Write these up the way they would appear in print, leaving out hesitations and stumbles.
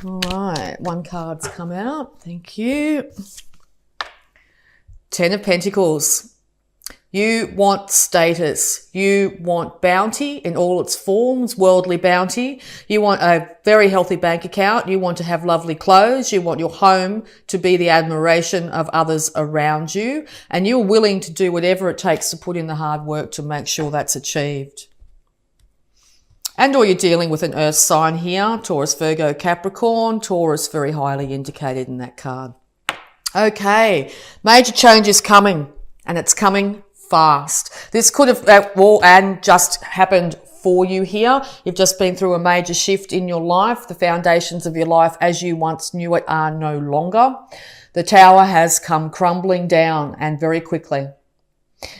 All right, one card's come out. Thank you. 10 of Pentacles. You want status. You want bounty in all its forms, worldly bounty. You want a very healthy bank account. You want to have lovely clothes. You want your home to be the admiration of others around you. And you're willing to do whatever it takes to put in the hard work to make sure that's achieved. And or you're dealing with an earth sign here, Taurus, Virgo, Capricorn. Taurus very highly indicated in that card. Okay, major change is coming, and it's coming fast. This could have and just happened for you here. You've just been through a major shift in your life. The foundations of your life as you once knew it are no longer. The tower has come crumbling down, and very quickly.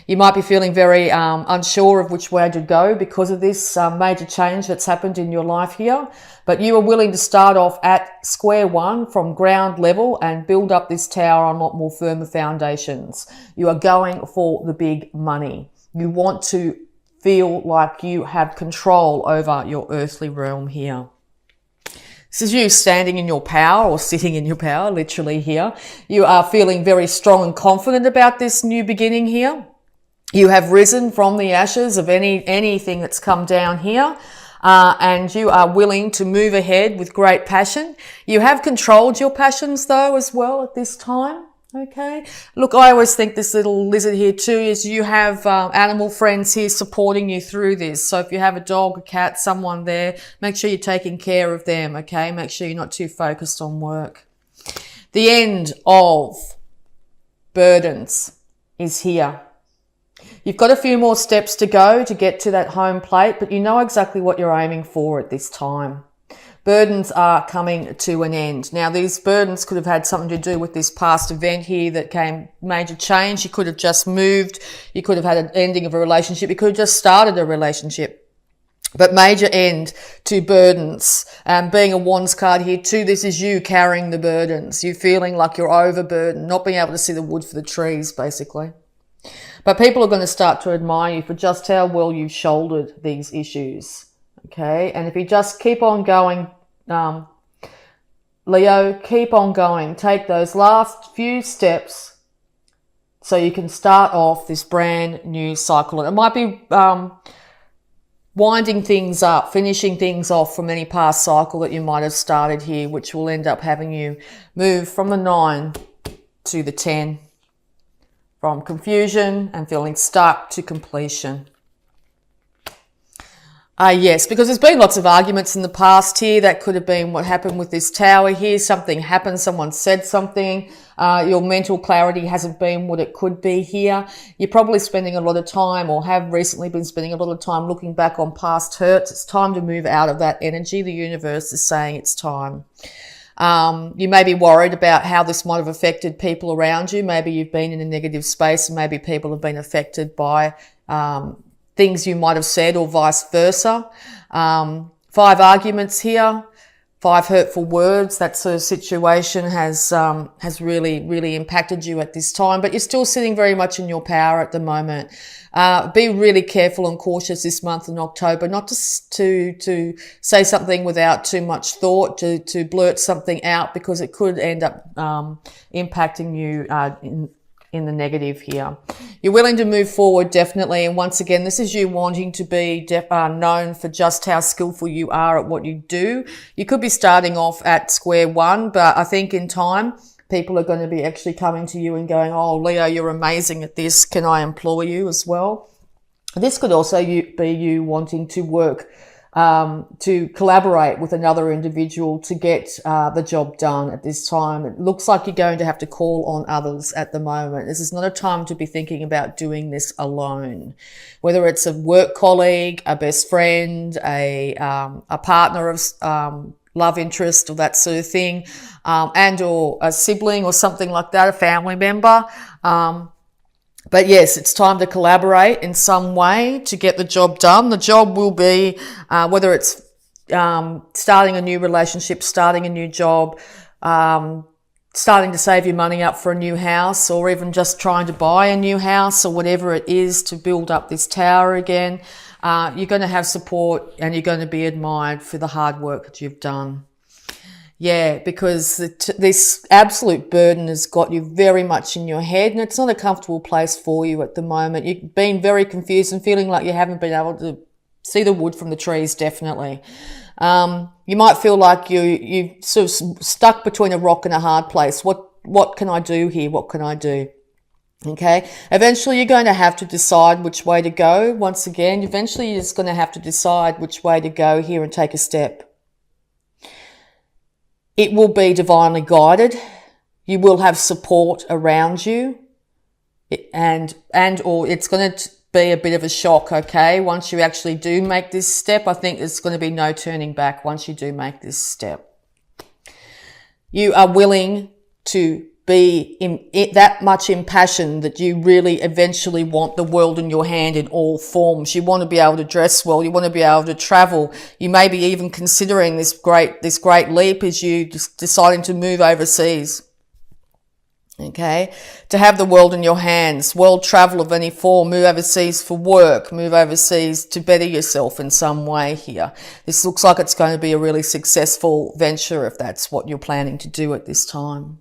You might be feeling very unsure of which way to go because of this major change that's happened in your life here. But you are willing to start off at square one from ground level and build up this tower on a lot more firmer foundations. You are going for the big money. You want to feel like you have control over your earthly realm here. This is you standing in your power, or sitting in your power, literally here. You are feeling very strong and confident about this new beginning here. You have risen from the ashes of anything that's come down here. And you are willing to move ahead with great passion. You have controlled your passions though as well at this time. Okay. Look, I always think this little lizard here too is you have animal friends here supporting you through this. So if you have a dog, a cat, someone there, make sure you're taking care of them. Okay. Make sure you're not too focused on work. The end of burdens is here. You've got a few more steps to go to get to that home plate, but you know exactly what you're aiming for at this time. Burdens are coming to an end. Now, these burdens could have had something to do with this past event here that came major change. You could have just moved. You could have had an ending of a relationship. You could have just started a relationship. But major end to burdens. Being a Wands card here too, this is you carrying the burdens. You feeling like you're overburdened, not being able to see the wood for the trees, basically. But people are going to start to admire you for just how well you've shouldered these issues. Okay. And if you just keep on going, Leo, keep on going. Take those last few steps so you can start off this brand new cycle. And it might be winding things up, finishing things off from any past cycle that you might have started here, which will end up having you move from the 9 to the 10. From confusion and feeling stuck to completion. Yes, because there's been lots of arguments in the past here. That could have been what happened with this tower here. Something happened, someone said something. Your mental clarity hasn't been what it could be here. You're probably spending a lot of time, or have recently been spending a lot of time looking back on past hurts. It's time to move out of that energy. The universe is saying it's time. You may be worried about how this might have affected people around you. Maybe you've been in a negative space and maybe people have been affected by things you might have said, or vice versa. 5 arguments here, 5 hurtful words. That sort of situation has really, really impacted you at this time, but you're still sitting very much in your power at the moment. Be really careful and cautious this month in October, not to say something without too much thought, to blurt something out, because it could end up impacting you in the negative here. You're willing to move forward, definitely. And once again, this is you wanting to be known for just how skillful you are at what you do. You could be starting off at square one, but I think in time, people are going to be actually coming to you and going, oh, Leo, you're amazing at this. Can I employ you as well? This could also be you wanting to work, to collaborate with another individual to get the job done at this time. It looks like you're going to have to call on others at the moment. This is not a time to be thinking about doing this alone. Whether it's a work colleague, a best friend, a partner of love interest, or that sort of thing, and or a sibling or something like that, a family member. But yes, it's time to collaborate in some way to get the job done. The job will be, whether it's starting a new relationship, starting a new job, starting to save your money up for a new house, or even just trying to buy a new house, or whatever it is to build up this tower again. You're going to have support and you're going to be admired for the hard work that you've done. Yeah, because this absolute burden has got you very much in your head, and it's not a comfortable place for you at the moment. You've been very confused and feeling like you haven't been able to see the wood from the trees, definitely. You might feel like you sort of stuck between a rock and a hard place. What can I do here? What can I do? Okay. Eventually you're going to have to decide which way to go. Once again, eventually you're just going to have to decide which way to go here and take a step. It will be divinely guided. You will have support around you, and or it's going to be a bit of a shock, okay? Once you actually do make this step, I think there's going to be no turning back once you do make this step. You are willing to be that much impassioned that you really eventually want the world in your hand in all forms. You want to be able to dress well. You want to be able to travel. You may be even considering this great leap as you just deciding to move overseas. Okay, to have the world in your hands, world travel of any form, move overseas for work, move overseas to better yourself in some way here. This looks like it's going to be a really successful venture if that's what you're planning to do at this time.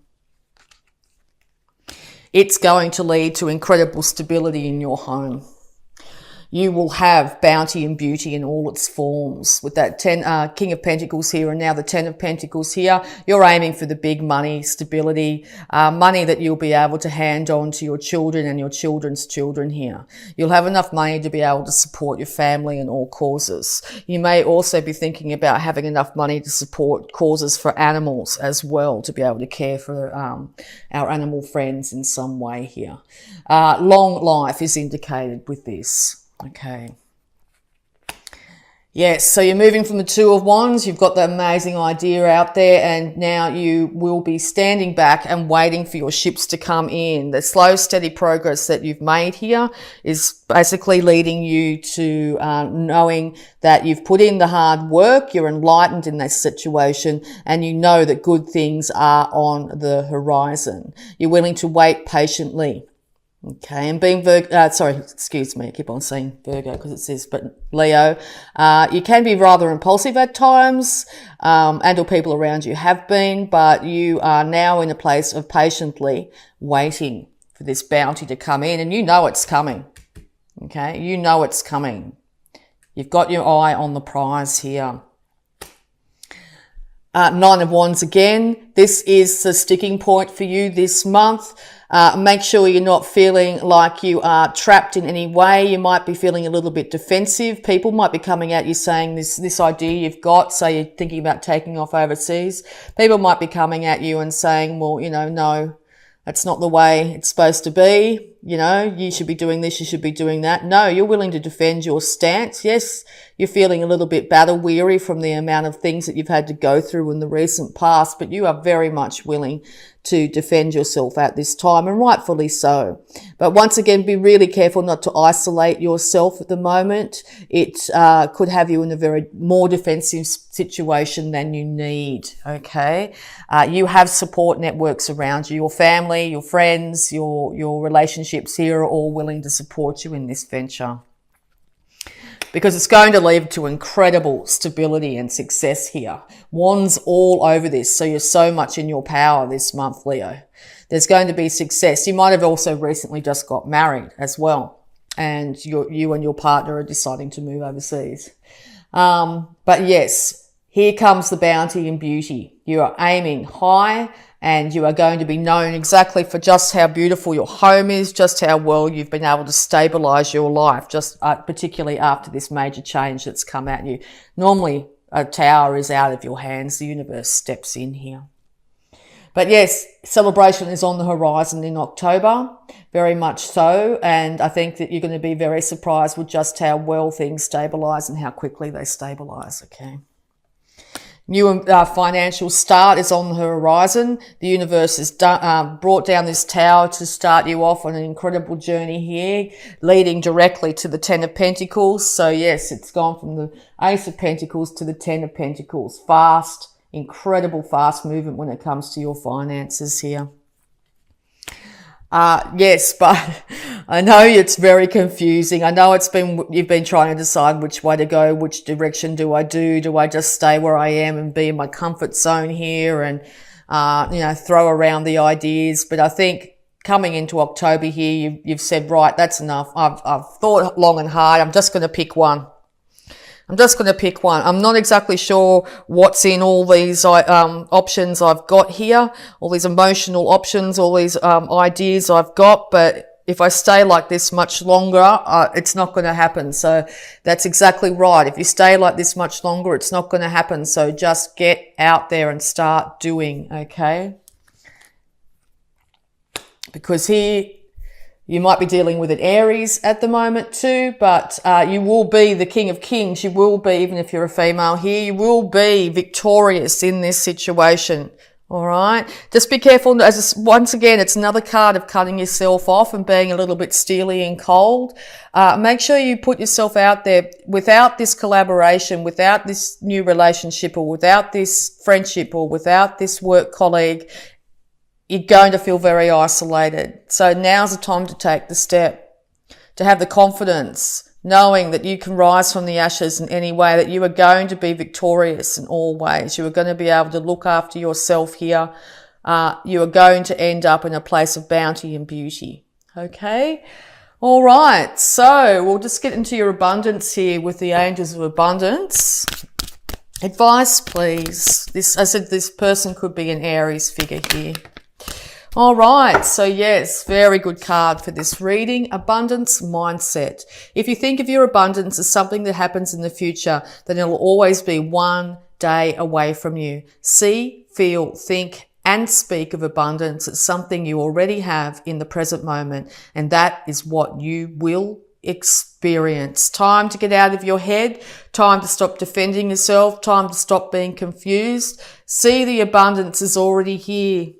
It's going to lead to incredible stability in your home. You will have bounty and beauty in all its forms. With that King of Pentacles here and now the 10 of Pentacles here, you're aiming for the big money, stability, money that you'll be able to hand on to your children and your children's children here. You'll have enough money to be able to support your family and all causes. You may also be thinking about having enough money to support causes for animals as well, to be able to care for our animal friends in some way here. Long life is indicated with this. Okay. Yes, so you're moving from the Two of Wands. You've got that amazing idea out there, and now you will be standing back and waiting for your ships to come in. The slow, steady progress that you've made here is basically leading you to knowing that you've put in the hard work, you're enlightened in this situation, and you know that good things are on the horizon. You're willing to wait patiently. Okay, and being excuse me, I keep on saying Virgo because it says, but Leo, you can be rather impulsive at times, and or people around you have been, but you are now in a place of patiently waiting for this bounty to come in, and you know it's coming. Okay, you know it's coming. You've got your eye on the prize here. Nine of Wands again. This is the sticking point for you this month. Make sure you're not feeling like you are trapped in any way. You might be feeling a little bit defensive. People might be coming at you saying this idea you've got, say you're thinking about taking off overseas. People might be coming at you and saying, well, no, that's not the way it's supposed to be. You should be doing this, you should be doing that. No, you're willing to defend your stance. Yes, you're feeling a little bit battle weary from the amount of things that you've had to go through in the recent past, but you are very much willing to defend yourself at this time, and rightfully so. But once again, be really careful not to isolate yourself at the moment. It could have you in a very more defensive situation than you need, okay? You have support networks around you. Your family, your friends, your relationships here are all willing to support you in this venture, because it's going to lead to incredible stability and success here. Wands all over this, so you're so much in your power this month, Leo. There's going to be success. You might have also recently just got married as well, and you and your partner are deciding to move overseas. But yes, here comes the bounty and beauty. You are aiming high, and you are going to be known exactly for just how beautiful your home is, just how well you've been able to stabilize your life, just particularly after this major change that's come at you. Normally, a tower is out of your hands. The universe steps in here. But yes, celebration is on the horizon in October, very much so. And I think that you're going to be very surprised with just how well things stabilize and how quickly they stabilize, okay? New financial start is on the horizon. The universe has brought down this tower to start you off on an incredible journey here, leading directly to the 10 of Pentacles. So yes, it's gone from the Ace of Pentacles to the 10 of Pentacles. Fast, incredible fast movement when it comes to your finances here. Yes, but I know it's very confusing. I know you've been trying to decide which way to go, which direction do I do? Do I just stay where I am and be in my comfort zone here and, throw around the ideas? But I think coming into October here, you've said, right, that's enough. I've thought long and hard. I'm just going to pick one. I'm not exactly sure what's in all these options I've got here, all these emotional options, all these ideas I've got, but if I stay like this much longer, it's not going to happen. So that's exactly right. If you stay like this much longer, it's not going to happen. So just get out there and start doing, okay? Because here, you might be dealing with an Aries at the moment too, but you will be the King of Kings. You will be, even if you're a female here, you will be victorious in this situation. All right. Just be careful. Once again, it's another card of cutting yourself off and being a little bit steely and cold. Make sure you put yourself out there. Without this collaboration, without this new relationship, or without this friendship, or without this work colleague, you're going to feel very isolated. So now's the time to take the step, to have the confidence, knowing that you can rise from the ashes in any way, that you are going to be victorious in all ways. You are going to be able to look after yourself here. You are going to end up in a place of bounty and beauty. Okay? All right. So we'll just get into your abundance here with the Angels of Abundance. Advice, please. This person could be an Aries figure here. All right. So yes, very good card for this reading. Abundance mindset. If you think of your abundance as something that happens in the future, then it'll always be one day away from you. See, feel, think, and speak of abundance as something you already have in the present moment. And that is what you will experience. Time to get out of your head. Time to stop defending yourself. Time to stop being confused. See, the abundance is already here.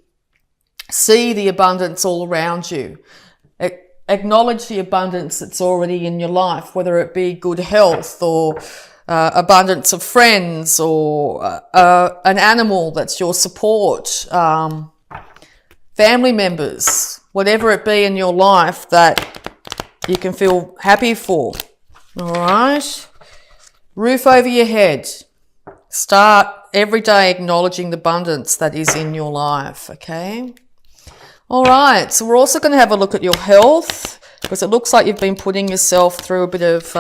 See the abundance all around you. Acknowledge the abundance that's already in your life, whether it be good health or abundance of friends or an animal that's your support, family members, whatever it be in your life that you can feel happy for. All right? Roof over your head. Start every day acknowledging the abundance that is in your life, okay? All right, so we're also going to have a look at your health, because it looks like you've been putting yourself through a bit of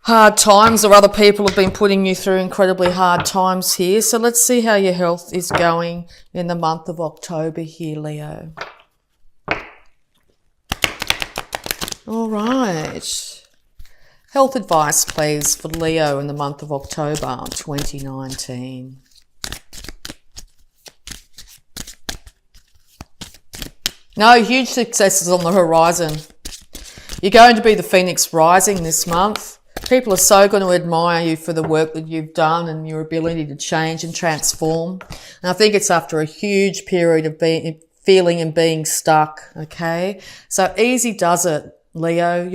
hard times, or other people have been putting you through incredibly hard times here. So let's see how your health is going in the month of October here, Leo. All right. Health advice, please, for Leo in the month of October 2019. No, huge successes on the horizon. You're going to be the Phoenix rising this month. People are so going to admire you for the work that you've done and your ability to change and transform. And I think it's after a huge period of feeling and being stuck, okay? So easy does it, Leo.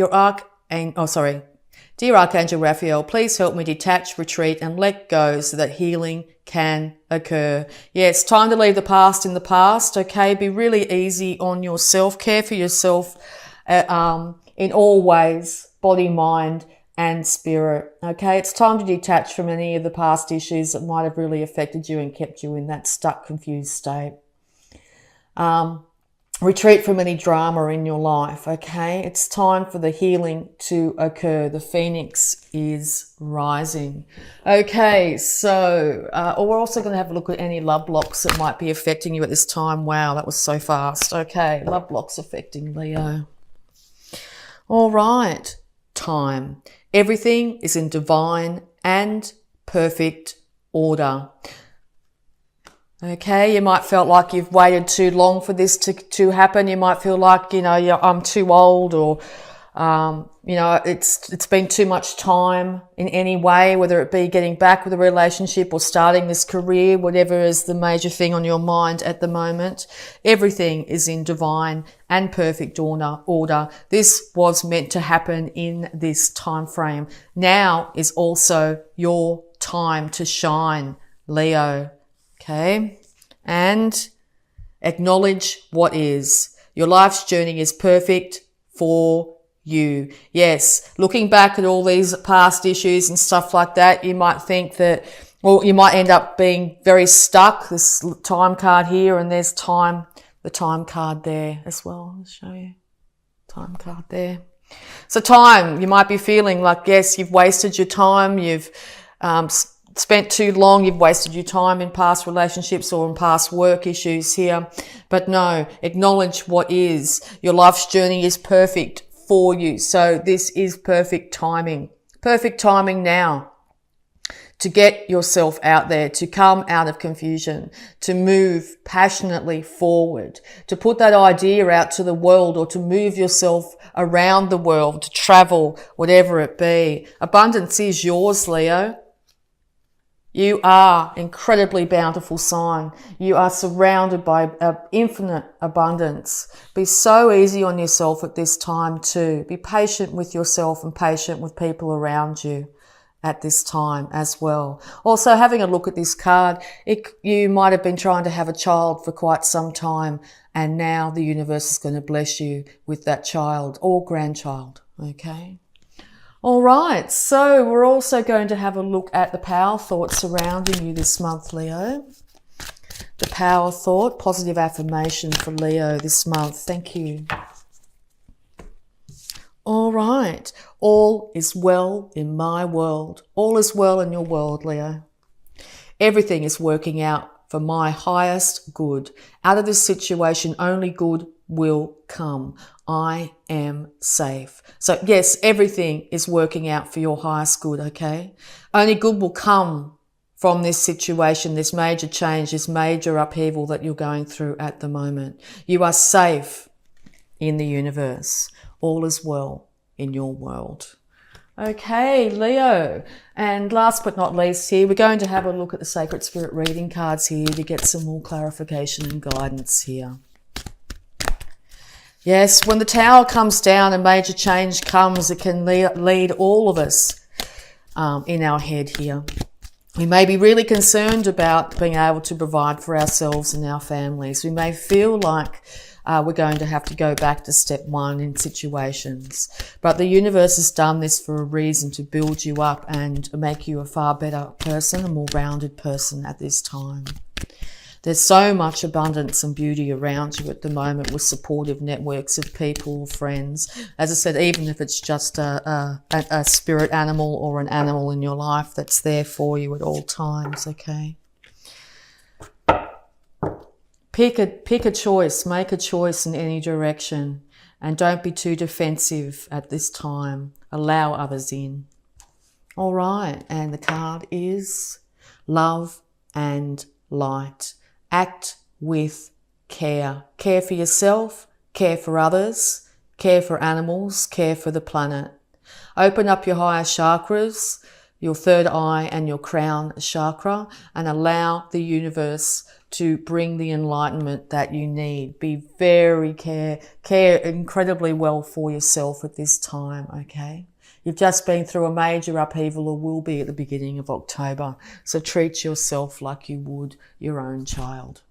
Dear Archangel Raphael, please help me detach, retreat, and let go so that healing can occur. Yeah, it's time to leave the past in the past, okay? Be really easy on yourself. Care for yourself in all ways, body, mind, and spirit, okay? It's time to detach from any of the past issues that might have really affected you and kept you in that stuck, confused state. Retreat from any drama in your life, okay? It's time for the healing to occur. The Phoenix is rising. Okay, so we're also going to have a look at any love blocks that might be affecting you at this time. Wow, that was so fast. Okay, love blocks affecting Leo. All right, time. Everything is in divine and perfect order. Okay, you might feel like you've waited too long for this to happen. You might feel like, I'm too old, or, it's been too much time in any way, whether it be getting back with a relationship or starting this career, whatever is the major thing on your mind at the moment. Everything is in divine and perfect order. This was meant to happen in this time frame. Now is also your time to shine, Leo. Okay, and Acknowledge what is. Your life's journey is perfect for you. Yes, looking back at all these past issues and stuff like that, you might think that, well, you might end up being very stuck. This time card here, and there's time, the time card there as well. I'll show you. Time card there. So time, you might be feeling like, yes, you've wasted your time, you've spent too long, you've wasted your time in past relationships or in past work issues here. But no, acknowledge what is. Your life's journey is perfect for you. So this is perfect timing. Perfect timing now to get yourself out there, to come out of confusion, to move passionately forward, to put that idea out to the world, or to move yourself around the world, to travel, whatever it be. Abundance is yours, Leo. You are incredibly bountiful sign. You are surrounded by infinite abundance. Be so easy on yourself at this time too. Be patient with yourself and patient with people around you at this time as well. Also, having a look at this card, you might have been trying to have a child for quite some time, and now the universe is going to bless you with that child or grandchild, okay? All right, so we're also going to have a look at the power thought surrounding you this month, Leo. The power thought, positive affirmation for Leo this month. Thank you. All right. All is well in my world. All is well in your world, Leo. Everything is working out for my highest good. Out of this situation, only good will come. I am safe. So yes, everything is working out for your highest good, okay? Only good will come from this situation, this major change, this major upheaval that you're going through at the moment. You are safe in the universe. All is well in your world. Okay, Leo. And last but not least here, we're going to have a look at the Sacred Spirit reading cards here to get some more clarification and guidance here. Yes, when the Tower comes down and major change comes, it can lead all of us in our head here. We may be really concerned about being able to provide for ourselves and our families. We may feel like we're going to have to go back to step one in situations. But the universe has done this for a reason, to build you up and make you a far better person, a more rounded person at this time. There's so much abundance and beauty around you at the moment with supportive networks of people, friends. As I said, even if it's just a spirit animal or an animal in your life that's there for you at all times, okay? Pick a choice, make a choice in any direction, and don't be too defensive at this time. Allow others in. All right, and the card is Love and Light. Act with care. Care for yourself, care for others, care for animals, care for the planet. Open up your higher chakras, your third eye and your crown chakra, and allow the universe to bring the enlightenment that you need. Be very care incredibly well for yourself at this time, okay? You've just been through a major upheaval, or will be at the beginning of October. So treat yourself like you would your own child.